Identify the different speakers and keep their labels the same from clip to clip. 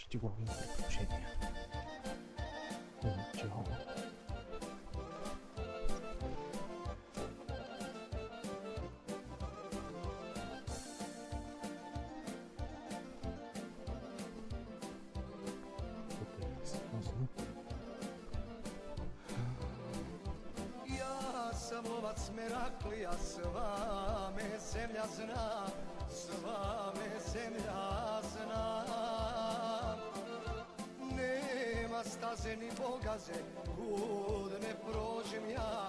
Speaker 1: Шестиглавни приключения. Начало.
Speaker 2: Ja sam lovac Meraklija, sva me zemlja zna, sva me zemlja zna. Nema staze ni bogaze, kud ne prođem ja,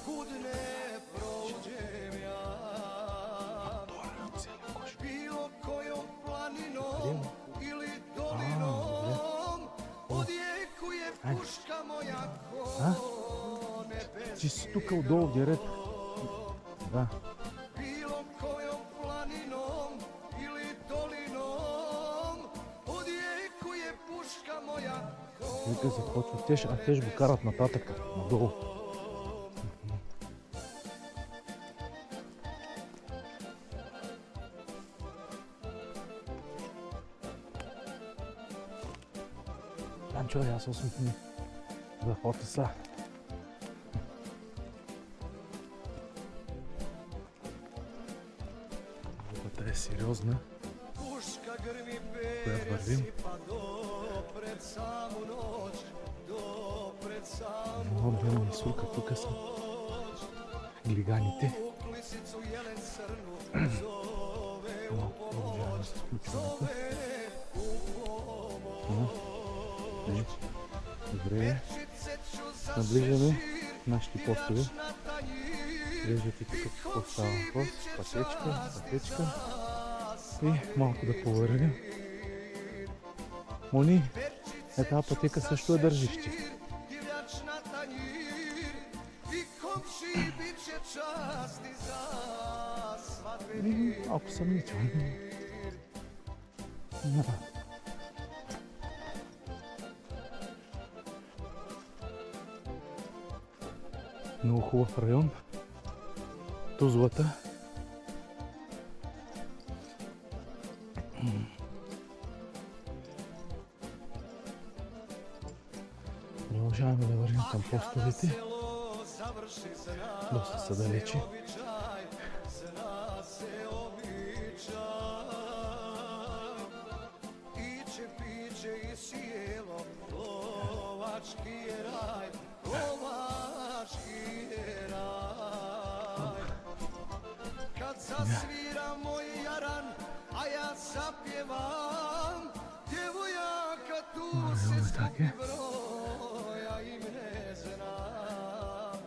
Speaker 2: kud ne prođem ja. Bilo kojom planinom ili dolinom, odjekuje puška moja ko nebes.
Speaker 1: Ти си тук отдолу директно. Да.
Speaker 2: Bilo kojom planinom ili dolinom, odjekuje puška moja ko
Speaker 1: Вика започва теж, а те ще го карат нататък, надолу. Данчо, я се усмихни. За хората са. Вълката е сериозна.
Speaker 2: puška grmi
Speaker 1: Която вървим.
Speaker 2: pesi pa do pred samu noć, do pred samu
Speaker 1: Много време Мисулка, тук са глиганите.
Speaker 2: u lisicu jelen srnu, zove u
Speaker 1: Продължаваме
Speaker 2: pomoć,
Speaker 1: с включването.
Speaker 2: zove u pomoć.
Speaker 1: Добре,
Speaker 2: Pečice ću za
Speaker 1: наближаме
Speaker 2: šešir,
Speaker 1: нашите постове.
Speaker 2: birač na tanjir,
Speaker 1: Виждате тук какво става въпрос. Пътечка, пътечка. И
Speaker 2: и
Speaker 1: малко да повървим. Мони, е тази пътека също е държище.
Speaker 2: Divljač na tanjir i komši bit će časti za svadbeni.
Speaker 1: Малко съмнително. Много хубав район. Тузлата. Продължаваме да вървим към постовете.
Speaker 2: Selo završi, zna
Speaker 1: Доста са далече.
Speaker 2: običaj, zna se običaj. Iće, piće i sjelo, lovački je raj, lovački je raj. Kad zasvira moj jaran, a ja zapjevam, djevojaka tu se skupi broja im ne znam.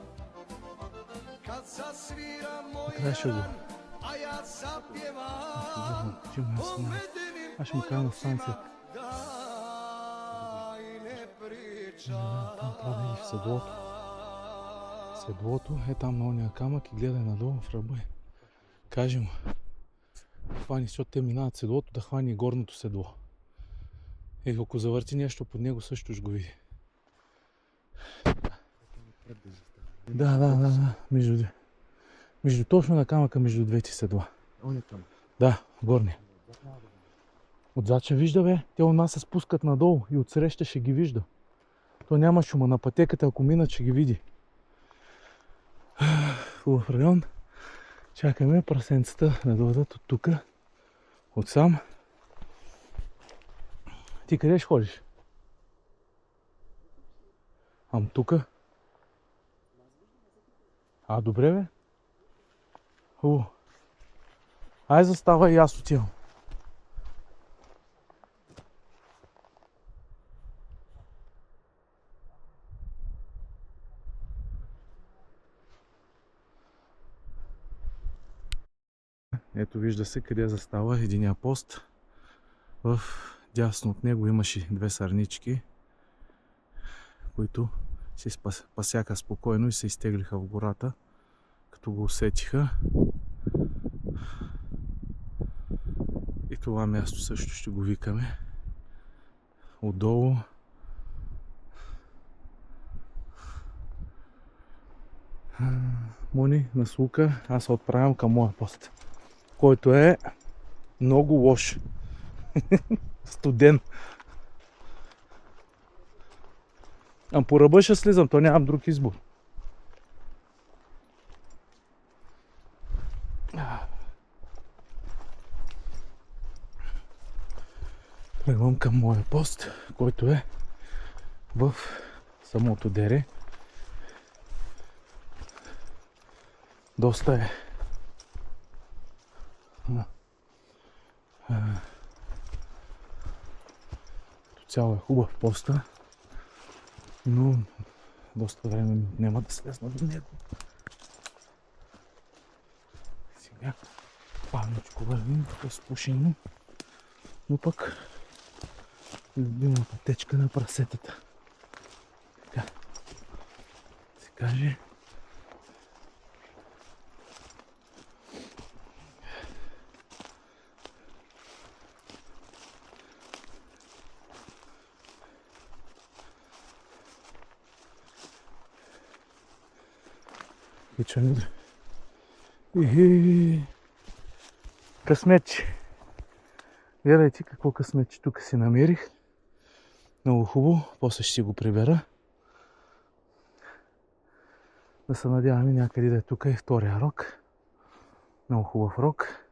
Speaker 2: Kad zasvira moj
Speaker 1: Трябваше го.
Speaker 2: jaran, a ja zapjevam, po medenim
Speaker 1: Аз ще му кажа на станцията.
Speaker 2: daj ne pričaj.
Speaker 1: Там трябва да е в седлото. Седлото е там на ония камък и гледай надолу в ръба. Кажи му. Хвани, защото те минават седлото, да хвани и горното седло. И ако завърти нещо под него, също ще го види. Да. Между точно на камъка, между двете седла. Да, горния. Отзад ще вижда, бе. Те у нас се спускат надолу и отсреща ще ги вижда. То няма шума на пътеката, ако минат, ще ги види. Хубав район. Чакаме прасенцата да дойдат от тук. Отсам. Ти къде ще ходиш? Ам тука? А, добре, бе. Хубаво. Ай, застава и аз отивам. Ето вижда се къде застава единия пост. В дясно от него имаше две сарнички, които се пасяха спокойно и се изтеглиха в гората, като го усетиха. И това място също ще го викаме. Отдолу Мони, на Слука, аз се отправям към моя пост, който е много лош. Студен. Ам по ръба ще слизам, то нямам друг избор. Тръгвам към моя пост, който е в самото дере. Доста е като цяло е хубав поста, но доста време няма да слезна до него. Сега павничко вървим, разпушено, но пък любима пътечка на прасетата. Така се каже. Късметче. Гледайте какво късметче тук си намерих. Много хубаво. После ще си го прибера. Да се надяваме някъде да е тук и втория рог. Много хубав рог.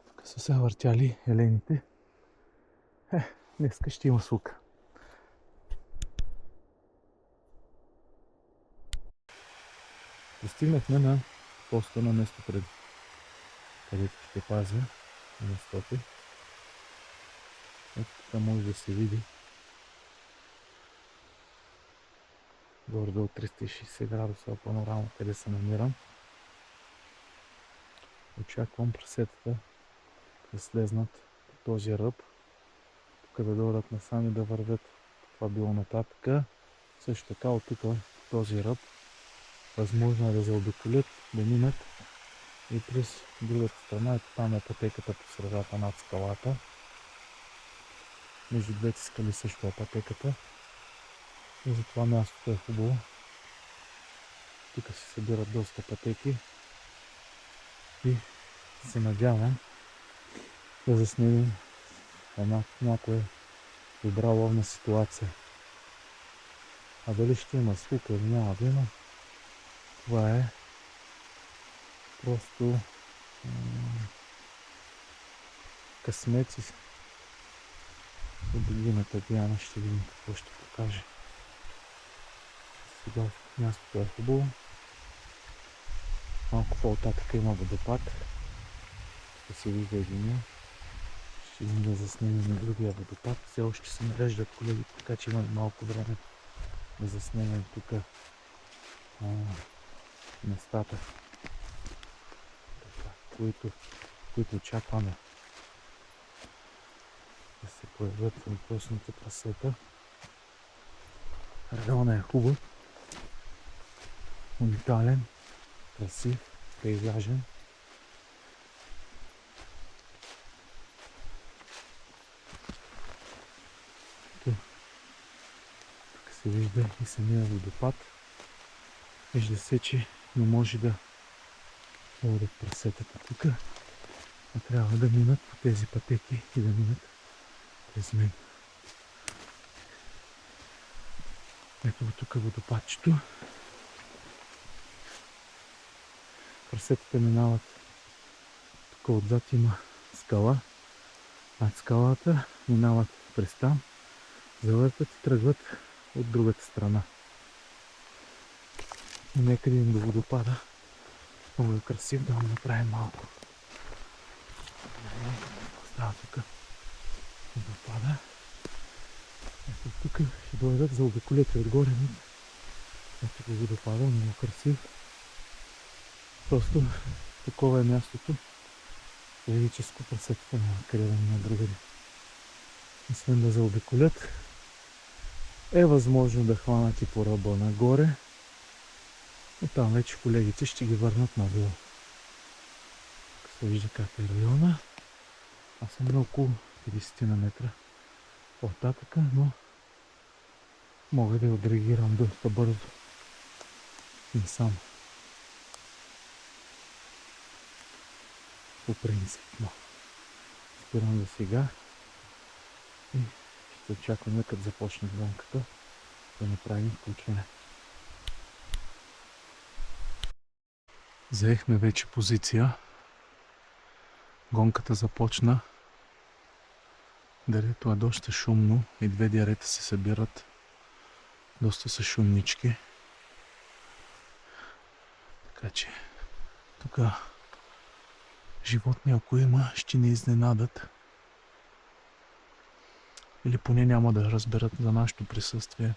Speaker 1: Тук са се въртяли елените. Днеска ще има сука. Достигнахме на поста на место пред където ще пазя местото. Ето тук може да се види горе от 360 градуса панорама, къде се намирам. Очаквам прасетата да слезнат по този ръб, тук да дойдат насам и да вървят това било нататък. Също така от тук този ръб възможно е да заобиколят, да минат и през другата страна. Ето там е пътеката по средата над скалата. Между двете скали също е пътеката. И затова мястото е хубаво. Тук се събират доста пътеки. И се надявам да заснемем някоя добра ловна ситуация. А дали ще има скука или няма да има, това е просто късмет и от богинята Диана. Ще видим какво ще покаже. Сега мястото е хубаво. Малко по-оттатък има водопад. Да се вижда единия. Ще видим да заснемем и другия водопад. Все още се нареждат колегите, така че имаме малко време да заснемем тук местата, които очакваме да се появят въпросните прасета. Районът е хубав, уникален, красив, пейзажен. Тук се вижда и самия водопад. Вижда се, че не може да водят прасетата тук, а трябва да минат по тези пътеки и да минат през мен. Ето го тук водопадчето. Прасетата минават. Тук отзад има скала. Над скалата минават през там, завъртат и тръгват от другата страна. И нека видим до водопада. Много е красив, да го направим малко. Става тук водопада. Ето тук ще дойдат за обиколите отгоре. Ето го водопада, много красив. Просто такова е мястото. Лирическо, прасетата няма къде да минат другаде. Освен да заобиколят, е възможно да хванат и по ръба нагоре. Но там вече колегите ще ги върнат надолу. Тук се вижда как е района. Аз съм на около 50 метра по-татъка, но мога да я отреагирам доста бързо. Не сам. По принцип, но спирам за сега и ще Ще очакваме като започне гонката да направим включване. Заехме вече позиция. Гонката започна. Дерето е доста шумно и две дерета се събират. Доста са шумнички. Така че тук животни, ако има, ще ни изненадат. Или поне няма да разберат за нашето присъствие,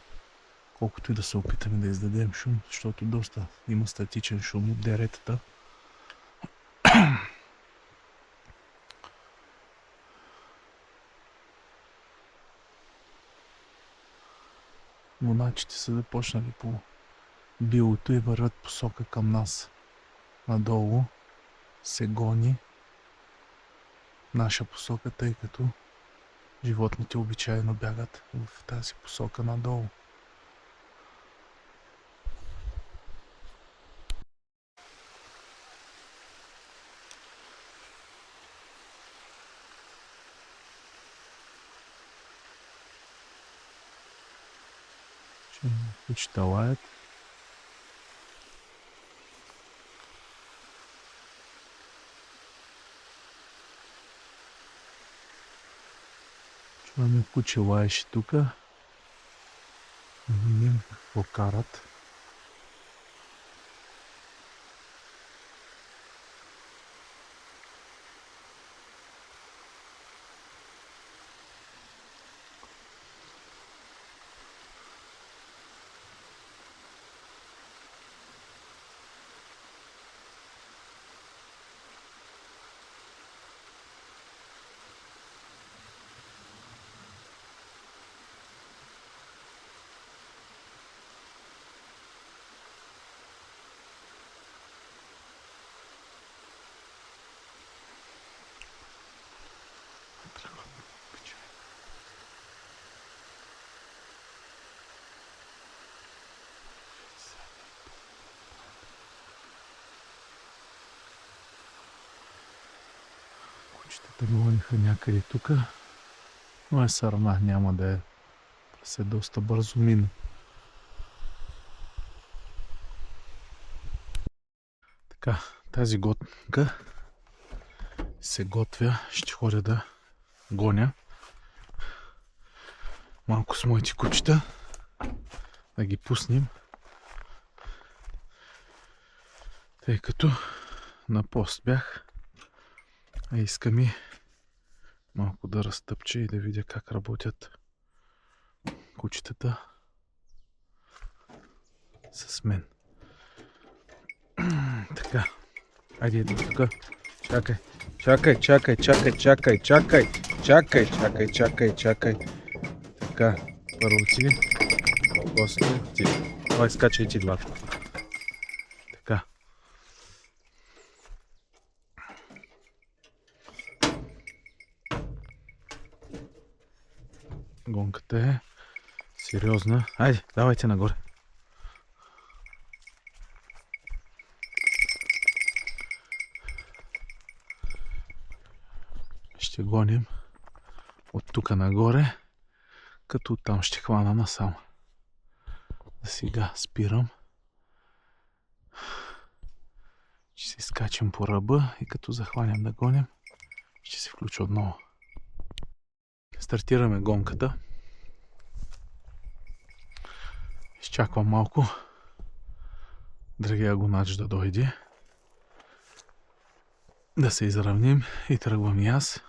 Speaker 1: колкото и да се опитаме да издадем шум, защото доста има статичен шум от деретата. Моначите са започнали по билото и вървят посока към нас. Надолу се гони наша посока, тъй като животните обичайно бягат в тази посока надолу. Кучета лаят. Чуваме куче лаеше тук. Видим какво карат. Кучетата гониха някъде тук, но е сърна, няма да е. Се доста бързо мина. Така, тази гонка се готвя, ще ходя да гоня малко с моите кучета, да ги пуснем, тъй като на пост бях, а искам и малко да разтъпча и да видя как работят кучетата с мен. Така, айде ето тук. Чакай. Така, първо ти, после ти. Давай, скачай ти двата. Така. Гонката е сериозна. Айде, давайте нагоре. Ще гоним от тук нагоре, като оттам ще хвана насам. За сега спирам. Ще се изкачим по ръба и като захванем да гоним, ще се включа отново. Стартираме гонката. Изчаквам малко другия гонач да дойде. Да се изравним и тръгвам и аз.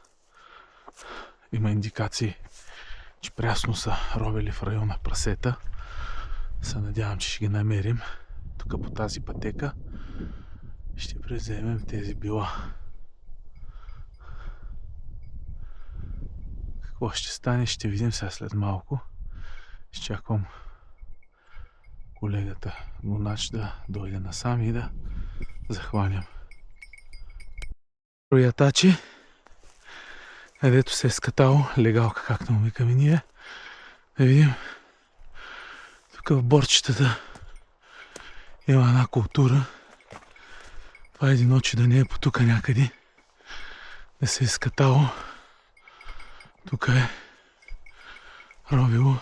Speaker 1: Има индикации, че прясно са ровели в района прасета. Се надявам, че ще ги намерим. Тук по тази пътека ще преземем тези била. Какво ще стане, ще видим сега след малко. Изчаквам колегата гонач да дойде насам и да захваням. Роятачи, където се е скатало, легалка, както му викаме ние. Да видим. Тук в борчетата има една култура. Това е единоче да не е по тук някъде. Да се е скатало. Тук е ровило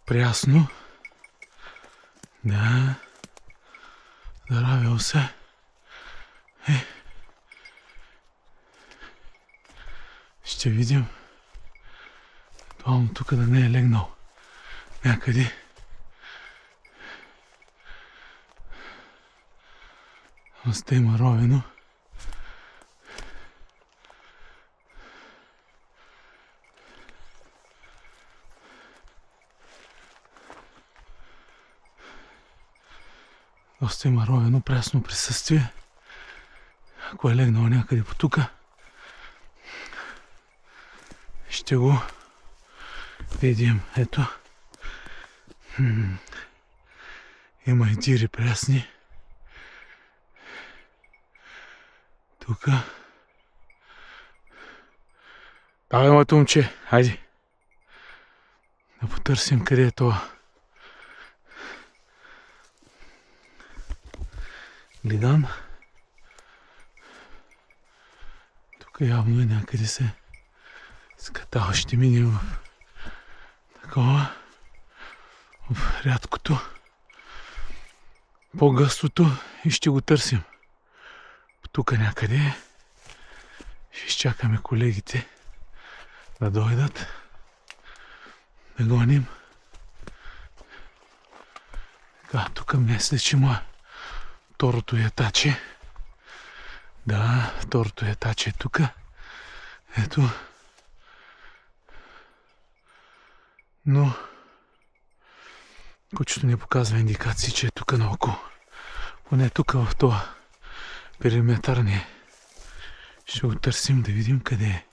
Speaker 1: прясно. Да. Заравило се. Ще видим. Това тук да не е легнал някъде. Доста има ровено. Доста има ровено прясно присъствие. Ако е легнал някъде по тука, ще го видим. Ето. Има и дири прясни. Тука. Давай, моето момче, хайде. Да потърсим къде е това. Гледам. Тук явно е някъде се скатава. Ще минем в такова, в рядкото, по-гъстото и ще го търсим. Тук някъде. Ще изчакаме колегите да дойдат. Да гоним. Така, тук мисля, че му второто ятаче. Да, второто ятаче е тук. Ето. Но кучето не показва индикации, че е тук наоколо. Поне тук в това периметър не е. Ще го търсим да видим къде е.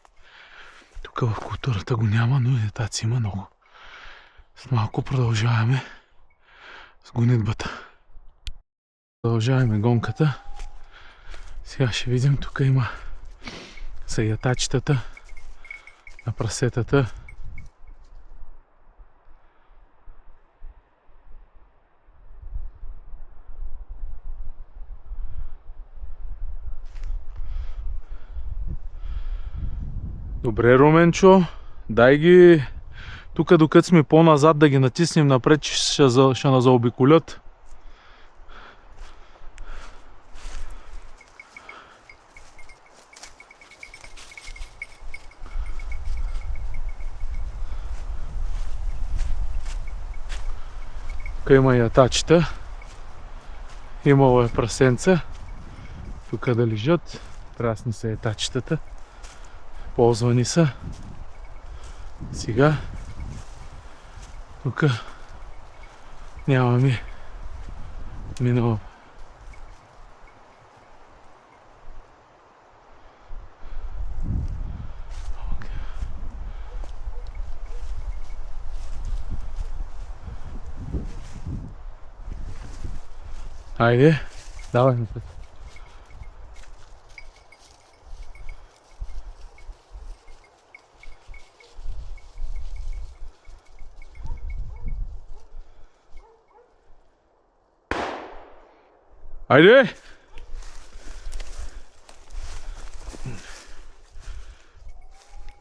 Speaker 1: Тук в културата го няма, но ятаци има много. С малко продължаваме с гонитбата. Продължаваме гонката. Сега ще видим, тук има са ятачетата на прасетата. Добре, Руменчо, дай ги тук, докато сме по-назад, да ги натиснем напред, че ще назаобиколят. Тук има ятачета. Имало е прасенца. Тук да лежат. Прасни са ятачетата. Ползвани са. Сега тук нямаме минало. Айде, давай напред. Айде!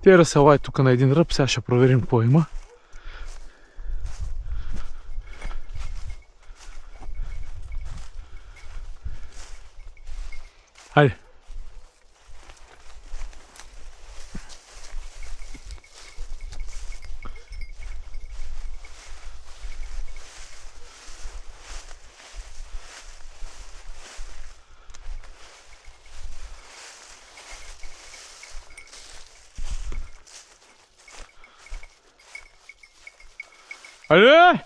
Speaker 1: Те разселай тук на един ръб, сега ще проверим какво има. Хайде! Хайде!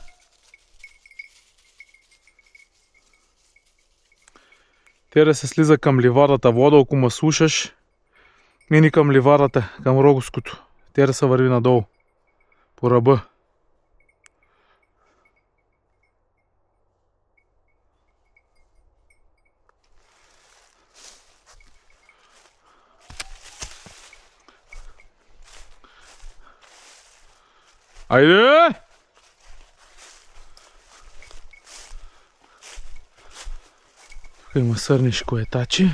Speaker 1: Тера се слиза към ливадата вода, ако ме слушаш, мини към ливадата, към Рогоското. Тера се върви надолу, по ръба. Айде! Тук има сърнишко етаче.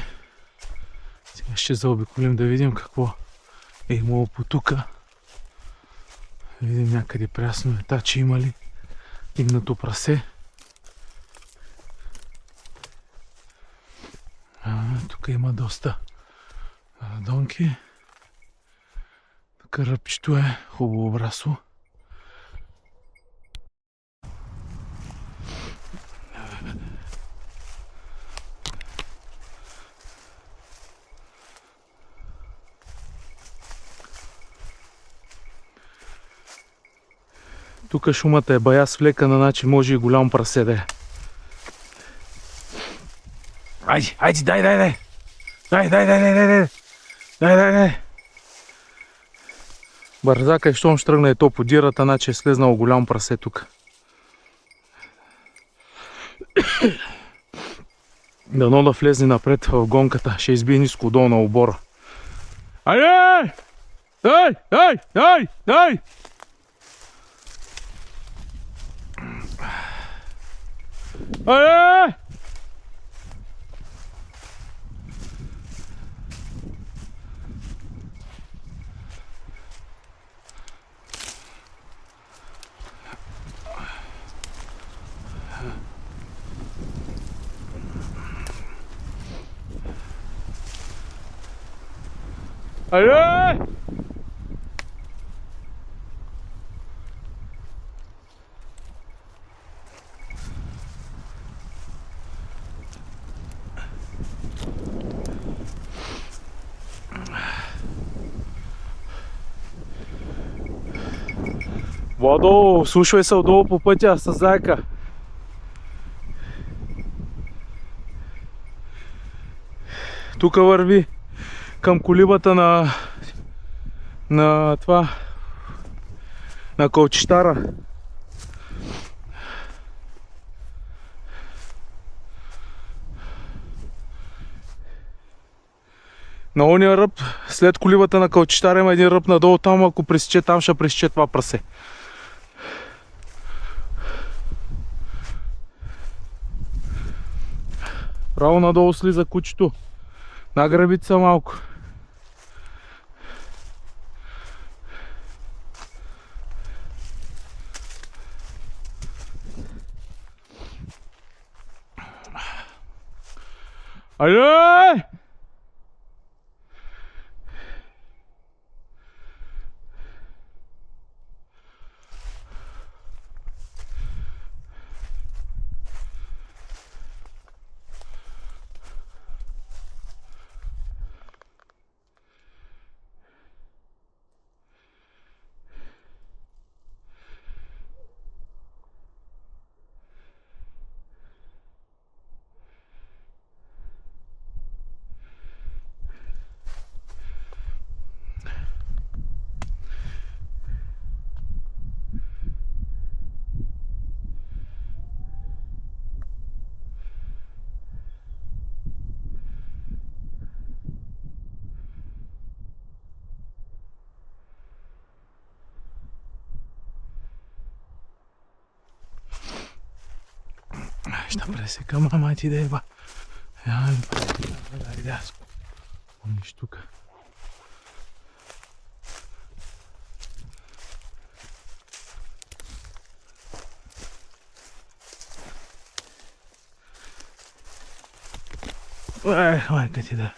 Speaker 1: Сега ще заобиколим да видим какво е имало по тука. Видим някъде прясно ветачи има ли. Дигнато прасе. Тук има доста донки. Тук ръбчето е хубаво обрасло. Тук шумата е бая свлекана, значи може и голямо прасе да е. Айде, дай! Дай! Бързака и щом штръгна и то по дирата, значи е слезнало голямо прасе тук. Дано да влезне напред в гонката, ще избие ниско долу на обора. Айде! Дай! Айде! Айде! Владо, слушай се отдолу по пътя с заека. Тук върви към колибата на това, на Кълчищара. На ония ръб, след колибата на Кълчищара има един ръб надолу, там ако пресече, там ще пресече това прасе. Право надолу слиза кучето. Награбите се малко. Айде! Ще пресекам, ама ти да еба. Айде аз. Помниш тук. Майка ти да.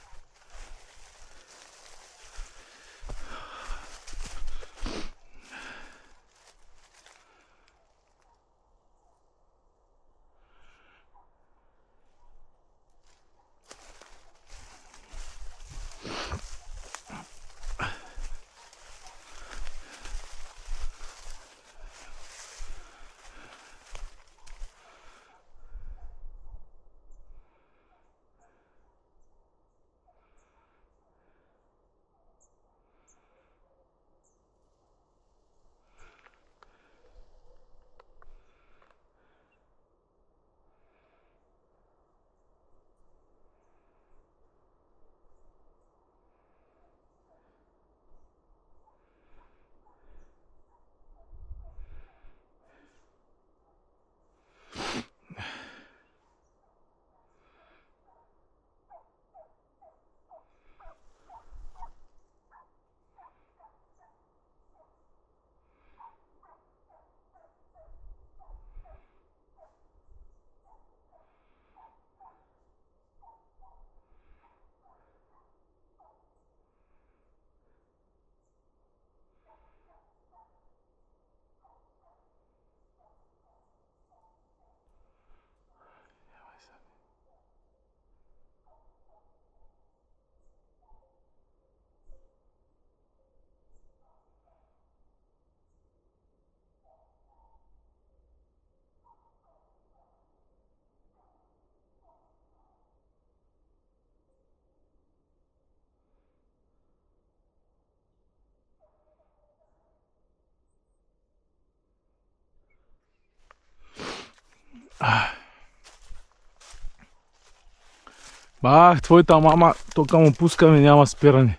Speaker 1: Бах, твоята мама, тока му пускаме, няма спиране.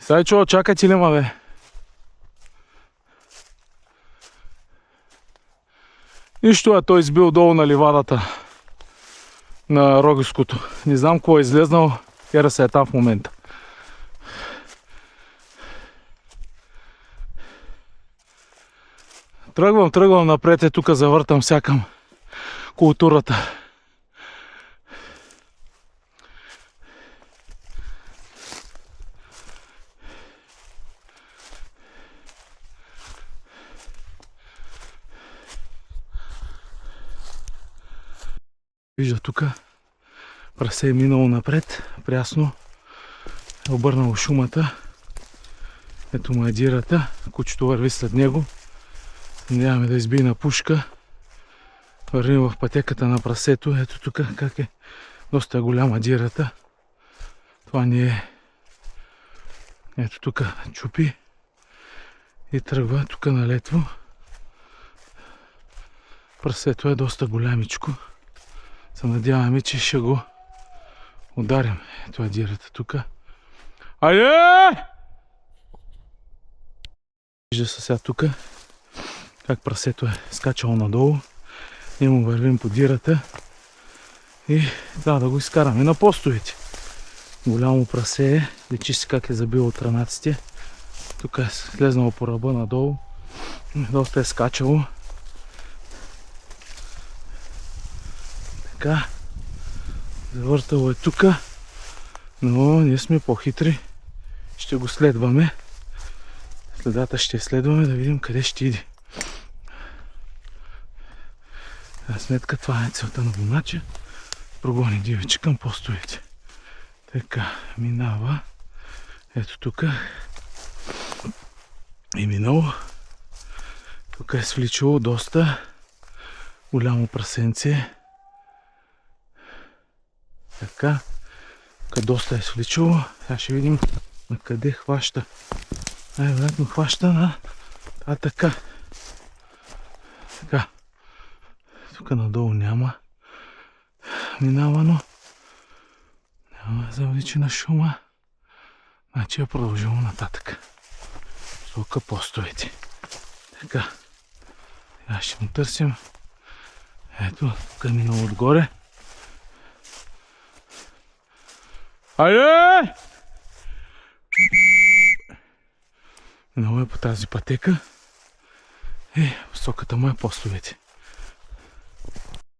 Speaker 1: Сайчо, чакайте ли ма, бе? Нищо, той избил долу на ливадата на Рогиското. Не знам кой е излезнал, Кера се е там в момента. Тръгвам напред, тук завъртам сякам културата. Вижда тук, прасе е минало напред, прясно, е обърнало шумата. Ето му е дирата, кучето върви след него. Надяваме да избие на пушка. Вървим в пътеката на прасето. Ето тук как е доста голяма дирата. Това ни е... Ето тук чупи и тръгва тук на летво. Прасето е доста голямичко. Се надяваме, че ще го ударим. Ето е дирата тук. Айде! Вижда се сега тук как прасето е скачало надолу. Ние му вървим по дирата и да го изкараме на постовете. Голямо прасе е, личи си как е забило от ранаците. Тук е слезнало по ръба надолу. Доста е скачало. Така, завъртало е тук, но ние сме по-хитри. Ще го следваме. Следата ще следваме да видим къде ще иде. На сметка това е целта на вълнача. Прогони дивече към постовете. Така, минава. Ето тук. И минало. Тук е свличало доста голямо прасенце. Така. Тук доста е свличало. Сега ще видим на къде хваща. Най-вероятно хваща на това така. Така. Тук надолу няма минавано. Няма завличи на шума. Значи я продължава нататък. Сока постовете. Така. Сега ще му търсим. Ето, тук е минало отгоре. Айде! Минало е по тази пътека. И посоката му е постовете.